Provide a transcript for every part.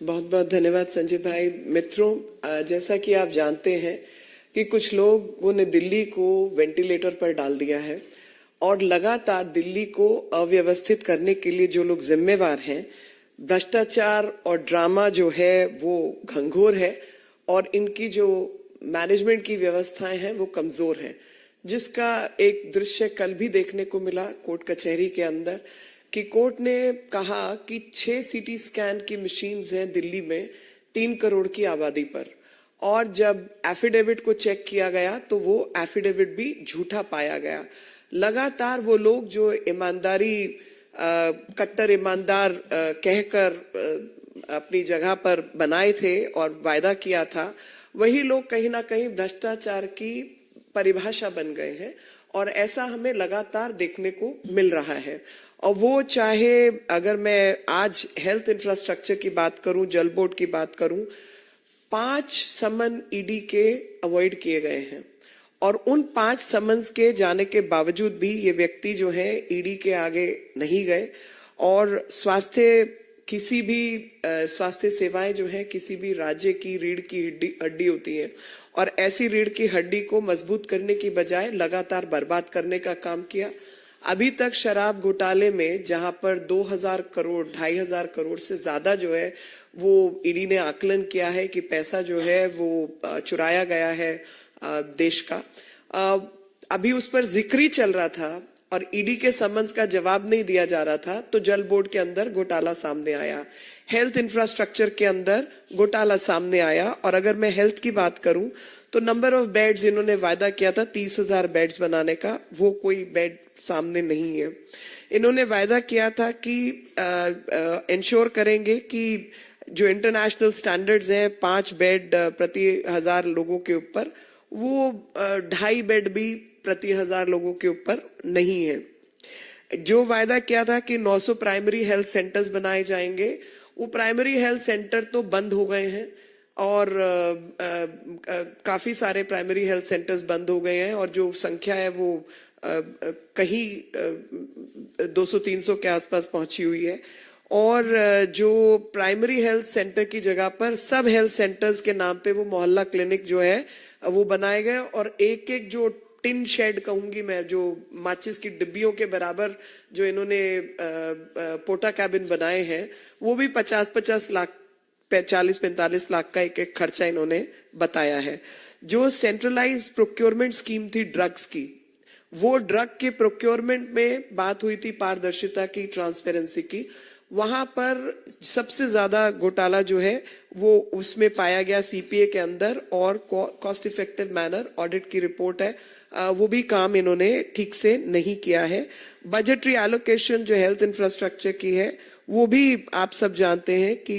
बहुत बहुत धन्यवाद संजय भाई। मित्रों, जैसा कि आप जानते हैं कि कुछ लोगों ने दिल्ली को वेंटिलेटर पर डाल दिया है और लगातार दिल्ली को अव्यवस्थित करने के लिए जो लोग जिम्मेवार हैं, भ्रष्टाचार और ड्रामा जो है वो घंघोर है और इनकी जो मैनेजमेंट की व्यवस्थाएं हैं वो कमजोर हैं, जिसका एक दृश्य कल भी देखने को मिला कोर्ट कचहरी के अंदर कि कोर्ट ने कहा कि 6 सीटी स्कैन की मशीन्स हैं दिल्ली में 3 करोड़ की आबादी पर, और जब एफिडेविट को चेक किया गया तो वो एफिडेविट भी झूठा पाया गया। लगातार वो लोग जो ईमानदारी कट्टर ईमानदार कहकर अपनी जगह पर बनाए थे और वायदा किया था, वही लोग कहीं ना कहीं भ्रष्टाचार की परिभाषा बन गए हैं और ऐसा हमें लगातार देखने को मिल रहा है। और वो चाहे अगर मैं आज हेल्थ इंफ्रास्ट्रक्चर की बात करूं, जल बोर्ड की बात करूं, 5 समन ईडी के अवॉइड किए गए हैं और उन 5 समन्स के जाने के बावजूद भी ये व्यक्ति जो है ईडी के आगे नहीं गए। और किसी भी स्वास्थ्य सेवाएं जो है किसी भी राज्य की रीढ़ की हड्डी होती है और ऐसी रीढ़ की हड्डी को मजबूत करने की बजाय लगातार बर्बाद करने का काम किया। अभी तक शराब घोटाले में जहां पर 2000 करोड़ 2500 करोड़ से ज्यादा जो है वो ईडी ने आकलन किया है कि पैसा जो है वो चुराया गया है देश का, अभी उस पर जिक्र ही चल रहा था और ईडी के समन्स का जवाब नहीं दिया जा रहा था तो जल बोर्ड के अंदर घोटाला सामने आया, हेल्थ इंफ्रास्ट्रक्चर के अंदर घोटाला सामने आया। और अगर मैं हेल्थ की बात करूं तो नंबर ऑफ बेड्स इन्होंने वायदा किया था 30,000 बेड्स बनाने का, वो कोई बेड सामने नहीं है। इन्होंने वायदा किया था कि इंश्योर करेंगे कि जो इंटरनेशनल स्टैंडर्ड्स हैं 5 बेड प्रति 1000 लोगों के ऊपर, वो 2.5 बेड भी प्रति 1000 लोगों के ऊपर नहीं है। जो वायदा किया था कि 900 प्राइमरी हेल्थ सेंटर्स बनाए जाएंगे, वो प्राइमरी हेल्थ सेंटर तो बंद हो गए हैं और काफी सारे प्राइमरी हेल्थ सेंटर्स बंद हो गए हैं और जो संख्या है वो कहीं 200-300 के आसपास पहुंची हुई है। और जो प्राइमरी हेल्थ सेंटर की जगह पर सब हेल्थ सेंटर्स के नाम पे वो मोहल्ला क्लिनिक जो है वो बनाए गए और एक एक जो टिन शेड कहूंगी मैं, जो माचिस की डिब्बियों के बराबर जो इन्होंने पोटा कैबिन बनाए हैं, वो भी 50-50 लाख 40-45 लाख का एक एक खर्चा इन्होंने बताया है। जो सेंट्रलाइज प्रोक्योरमेंट स्कीम थी ड्रग्स की, वो ड्रग के प्रोक्योरमेंट में बात हुई थी पारदर्शिता की, ट्रांसपेरेंसी की, वहां पर सबसे ज्यादा घोटाला जो है वो उसमें पाया गया सीपीए के अंदर। और कॉस्ट इफेक्टिव मैनर ऑडिट की रिपोर्ट है, वो भी काम इन्होंने ठीक से नहीं किया है। बजटरी एलोकेशन जो हेल्थ इंफ्रास्ट्रक्चर की है वो भी आप सब जानते हैं कि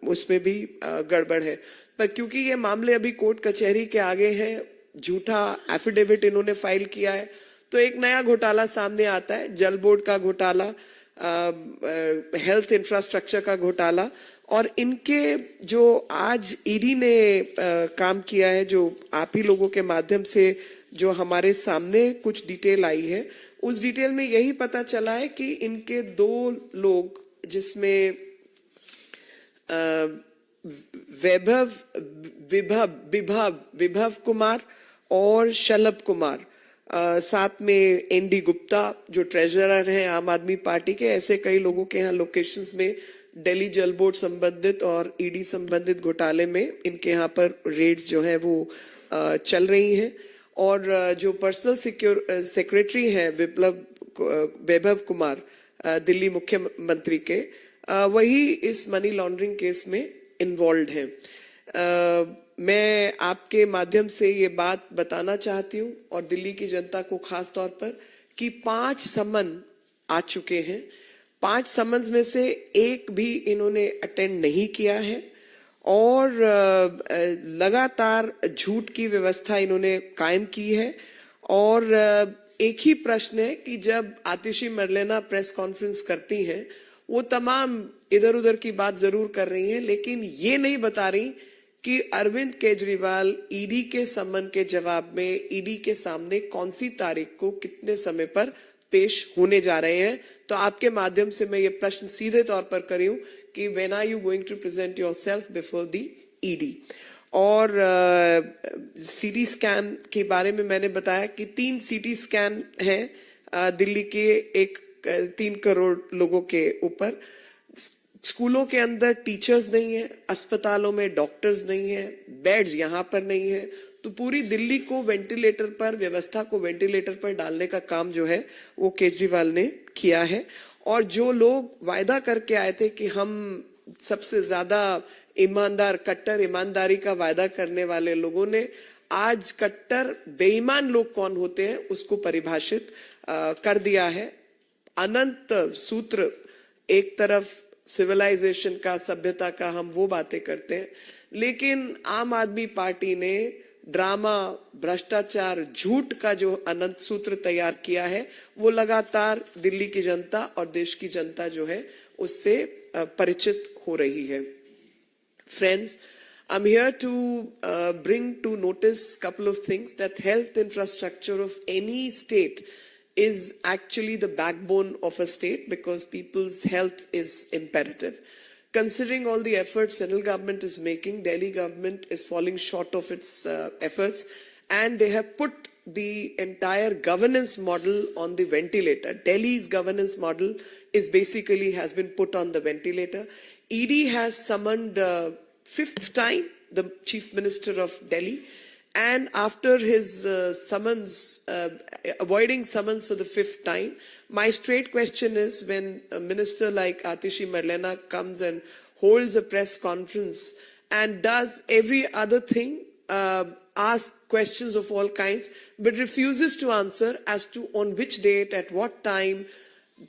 उसमें भी गड़बड़ है, पर क्योंकि ये मामले अभी कोर्ट कचहरी के आगे हैं, झूठा एफिडेविट इन्होंने फाइल किया है, तो एक नया घोटाला सामने आता है, जल बोर्ड का घोटाला, हेल्थ इंफ्रास्ट्रक्चर का घोटाला। और इनके जो आज ईडी ने काम किया है, जो आप ही लोगों के माध्यम से जो हमारे सामने कुछ डिटेल आई है, उस डिटेल में यही पता चला है कि इनके 2 लोग, जिसमें विभव कुमार और शलभ कुमार, साथ में एनडी गुप्ता जो ट्रेजरर हैं आम आदमी पार्टी के, ऐसे कई लोगों के यहाँ लोकेशंस में दिल्ली जल बोर्ड संबंधित और ईडी संबंधित घोटाले में इनके यहाँ पर रेड्स जो है वो चल रही हैं। और जो पर्सनल सेक्रेटरी हैं वैभव कुमार दिल्ली मुख्यमंत्री के, वही इस मनी लॉन्ड्रिंग केस में इन्वॉल्व हैं। मैं आपके माध्यम से ये बात बताना चाहती हूँ और दिल्ली की जनता को खास तौर पर कि 5 समन आ चुके हैं। 5 समन्स में से एक भी इन्होंने अटेंड नहीं किया है और लगातार झूठ की व्यवस्था इन्होंने कायम की है। और एक ही प्रश्न है कि जब आतिशी मरलेना प्रेस कॉन्फ्रेंस करती हैं, वो तमाम इधर उधर की बात जरूर कर रही हैं, लेकिन ये नहीं बता रही कि अरविंद केजरीवाल ईडी के समन के जवाब में ईडी के सामने कौन सी तारीख को कितने समय पर पेश होने जा रहे हैं। तो आपके माध्यम से मैं ये प्रश्न सीधे तौर पर कर रही हूं कि when are you going to present yourself before the ED. और सीटी स्कैन के बारे में मैंने बताया कि 3 सीटी स्कैन हैं दिल्ली के 3 करोड़ लोगों के ऊपर। स्कूलों के अंदर टीचर्स नहीं है, अस्पतालों में डॉक्टर्स नहीं है, बेड्स यहाँ पर नहीं है, तो पूरी दिल्ली को वेंटिलेटर पर, व्यवस्था को वेंटिलेटर पर डालने का काम जो है वो केजरीवाल ने किया है। और जो लोग वायदा करके आए थे कि हम सबसे ज्यादा ईमानदार, कट्टर ईमानदारी का वायदा करने वाले लोगों ने आज कट्टर बेईमान लोग कौन होते हैं उसको परिभाषित कर दिया है। अनंत सूत्र, एक तरफ सिविलाइजेशन का, सभ्यता का हम वो बातें करते हैं, लेकिन आम आदमी पार्टी ने ड्रामा, भ्रष्टाचार, झूठ का जो अनंत सूत्र तैयार किया है वो लगातार दिल्ली की जनता और देश की जनता जो है उससे परिचित हो रही है। Friends, I'm here to bring to notice couple of things, that health infrastructure of any state is actually the backbone of a state because people's health is imperative. Considering all the efforts central government is making, Delhi government is falling short of its efforts, and they have put the entire governance model on the ventilator. Delhi's governance model is basically has been put on the ventilator. ED has summoned 5th time the Chief Minister of Delhi, and after his summons, avoiding summons for the 5th time, my straight question is, when a minister like Atishi Marlena comes and holds a press conference and does every other thing, ask questions of all kinds, but refuses to answer as to on which date, at what time,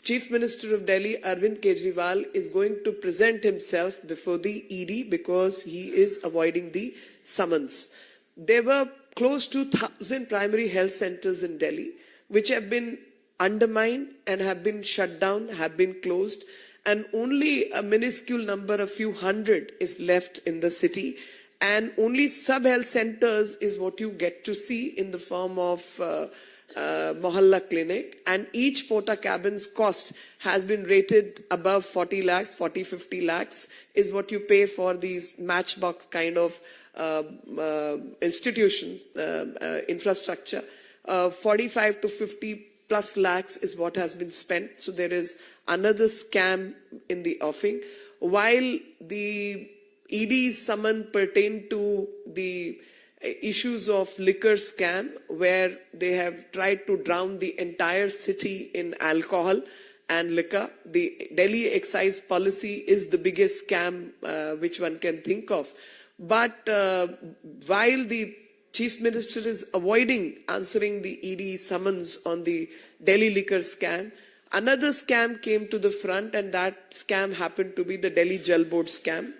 Chief Minister of Delhi, Arvind Kejriwal, is going to present himself before the ED because he is avoiding the summons. There were close to 1,000 primary health centers in Delhi, which have been undermined and have been shut down, have been closed, and only a minuscule number, a few hundred, is left in the city. And only sub-health centers is what you get to see in the form of Mohalla clinic, and each porta cabin's cost has been rated above 40 lakhs, 40, 50 lakhs is what you pay for these matchbox kind of institutions, infrastructure. 45 to 50 plus lakhs is what has been spent. So there is another scam in the offing. While the ED's summon pertain to the issues of liquor scam, where they have tried to drown the entire city in alcohol and liquor. The Delhi excise policy is the biggest scam which one can think of. But while the Chief Minister is avoiding answering the ED summons on the Delhi liquor scam, another scam came to the front, and that scam happened to be the Delhi Jal Board scam.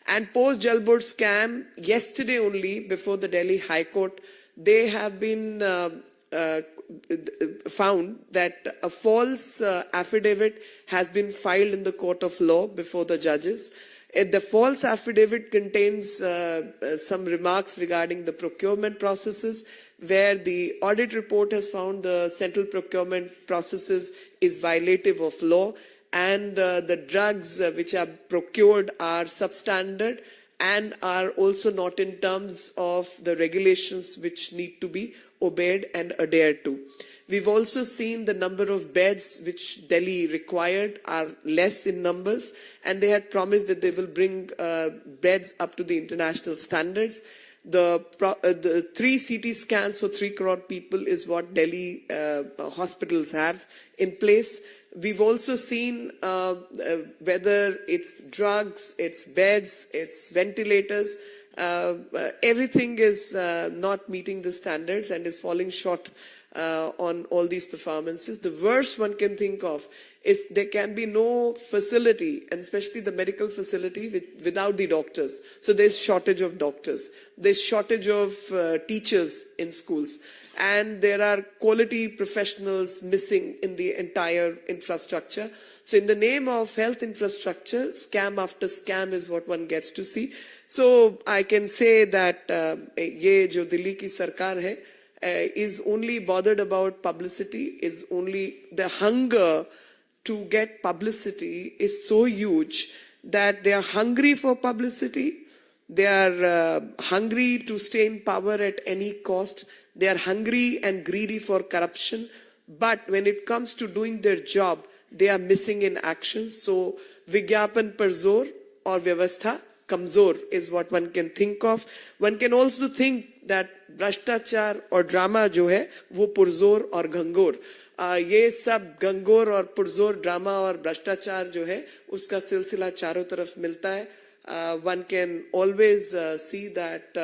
And post Jal Board scam, yesterday only, before the Delhi High Court, they have been found that a false affidavit has been filed in the court of law before the judges. The false affidavit contains some remarks regarding the procurement processes, where the audit report has found the central procurement processes is violative of law, and the drugs which are procured are substandard and are also not in terms of the regulations which need to be obeyed and adhered to. We've also seen the number of beds which Delhi required are less in numbers, and they had promised that they will bring beds up to the international standards. The 3 CT scans for 3 crore people is what Delhi hospitals have in place. We've also seen whether it's drugs, it's beds, it's ventilators, everything is not meeting the standards and is falling short on all these performances. The worst one can think of is there can be no facility, and especially the medical facility, without the doctors. So there's shortage of doctors. There's shortage of teachers in schools. And there are quality professionals missing in the entire infrastructure. So in the name of health infrastructure, scam after scam is what one gets to see. So I can say that ye jo Delhi ki sarkar hai, is only bothered about publicity, is only the hunger to get publicity is so huge that they are hungry for publicity. They are hungry to stay in power at any cost. They are hungry and greedy for corruption. But when it comes to doing their job, they are missing in action. So, Vigyapan par zor or Vyavastha kamzor is what one can think of. One can also think that Bhrashtachar or drama जो है वो पुरजोर और घंगोर ये सब गंगोर और पुरजोर drama और भ्रष्टाचार जो है उसका सिलसिला चारों तरफ मिलता है. One can always see that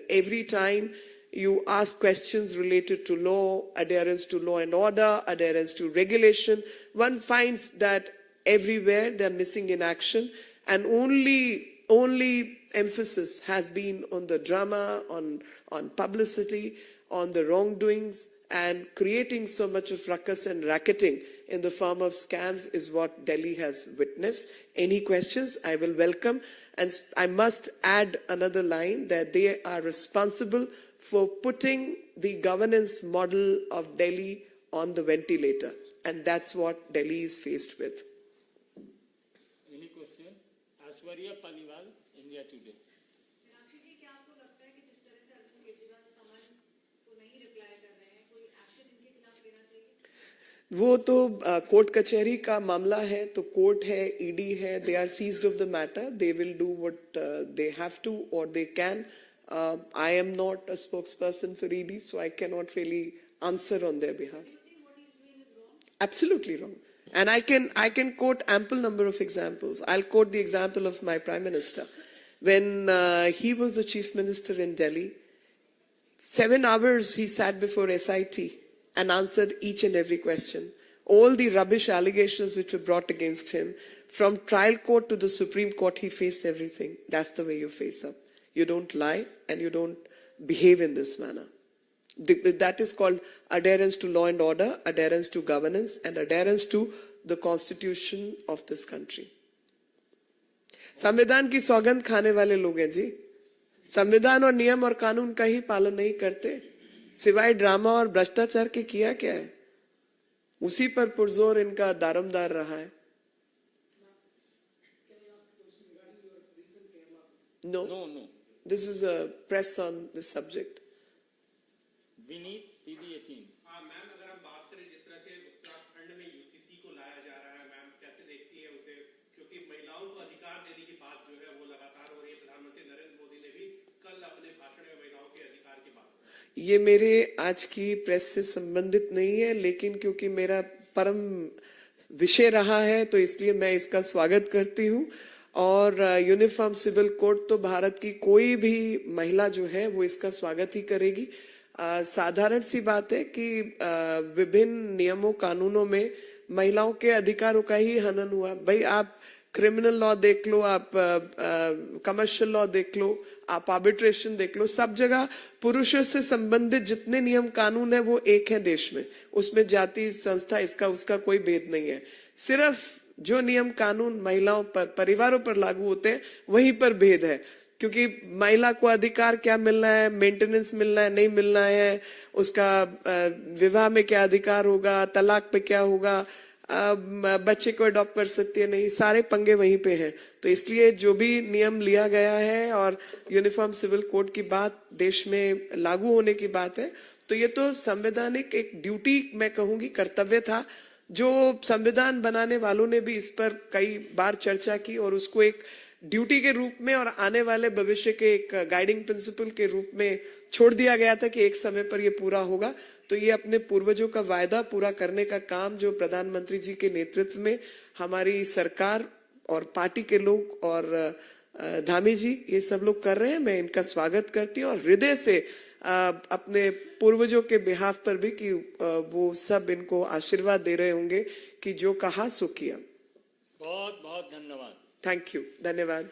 every time you ask questions related to law, adherence to law and order, adherence to regulation, one finds that everywhere they're missing in action, and only emphasis has been on the drama, on publicity, on the wrongdoings, and creating so much of ruckus and racketing in the form of scams is what Delhi has witnessed. Any questions, I will welcome. And I must add another line that they are responsible for putting the governance model of Delhi on the ventilator. And that's what Delhi is faced with. Any question? Aishwarya Paliwal, India Today. वो तो court कचहरी का मामला है तो court है ED है they are seized of the matter they will do what they have to और they can I am not a spokesperson for ED so I can not really answer on their behalf absolutely wrong and I can quote ample number of examples. I'll quote the example of my prime minister when he was the chief minister in Delhi. 7 hours he sat before SIT and answered each and every question. All the rubbish allegations which were brought against him, from trial court to the Supreme Court, he faced everything. That's the way you face up. You don't lie and you don't behave in this manner. That is called adherence to law and order, adherence to governance, and adherence to the constitution of this country. संविधान की सौगंध खाने वाले लोग हैं जी. संविधान और नियम और कानून का ही पालन नहीं करते. सिवाय ड्रामा और भ्रष्टाचार के किया क्या है? उसी पर पुरजोर इनका दारोमदार रहा है. No. This is a press on this subject. Vineet, TV18. Ma'am अगर हम बात करें जिस तरह से उत्तराखंड में यूसीसी को लाया जा रहा है मैम कैसे देखती है उसे क्योंकि महिलाओं को अधिकार देने की बात जो है वो लगातार हो रही है प्रधानमंत्री नरेंद्र मोदी ने भी कल अपने भाषण में महिलाओं के अधिकार की बात की. ये मेरे आज की प्रेस से संबंधित नहीं है लेकिन क्योंकि मेरा परम विषय रहा है तो इसलिए मैं इसका स्वागत करती हूँ. और यूनिफॉर्म सिविल कोड तो भारत की कोई भी महिला जो है वो इसका स्वागत ही करेगी. साधारण सी बात है कि विभिन्न नियमों कानूनों में महिलाओं के अधिकारों का ही हनन हुआ. भाई आप क्रिमिनल लॉ देख लो, आप कमर्शियल लॉ देख लो, आप आर्बिट्रेशन देख लो, सब जगह पुरुषों से संबंधित जितने नियम कानून है वो एक है देश में. उसमें जाति संस्था इसका उसका कोई भेद नहीं है. सिर्फ जो नियम कानून महिलाओं पर परिवारों पर लागू होते हैं वहीं पर भेद है. क्योंकि महिला को अधिकार क्या मिलना है, मेंटेनेंस मिलना है नहीं मिलना है, उसका विवाह में क्या अधिकार होगा, तलाक पे क्या होगा, बच्चे को अडॉप्ट कर सकती है नहीं, सारे पंगे वहीं पे हैं. तो इसलिए जो भी नियम लिया गया है और यूनिफॉर्म सिविल कोड की बात देश में लागू होने की बात है तो ये तो संवैधानिक एक ड्यूटी मैं कहूंगी कर्तव्य था जो संविधान बनाने वालों ने भी इस पर कई बार चर्चा की और उसको एक ड्यूटी के रूप में और आने वाले भविष्य के एक गाइडिंग प्रिंसिपल के रूप में छोड़ दिया गया था कि एक समय पर ये पूरा होगा. तो ये अपने पूर्वजों का वायदा पूरा करने का काम जो प्रधानमंत्री जी के नेतृत्व में हमारी सरकार और पार्टी के लोग और धामी जी ये सब लोग कर रहे हैं. मैं इनका स्वागत करती हूँ और हृदय से अपने पूर्वजों के बिहाफ पर भी कि वो सब इनको आशीर्वाद दे रहे होंगे कि जो कहा सो किया. बहुत बहुत धन्यवाद. Thank you. धन्यवाद.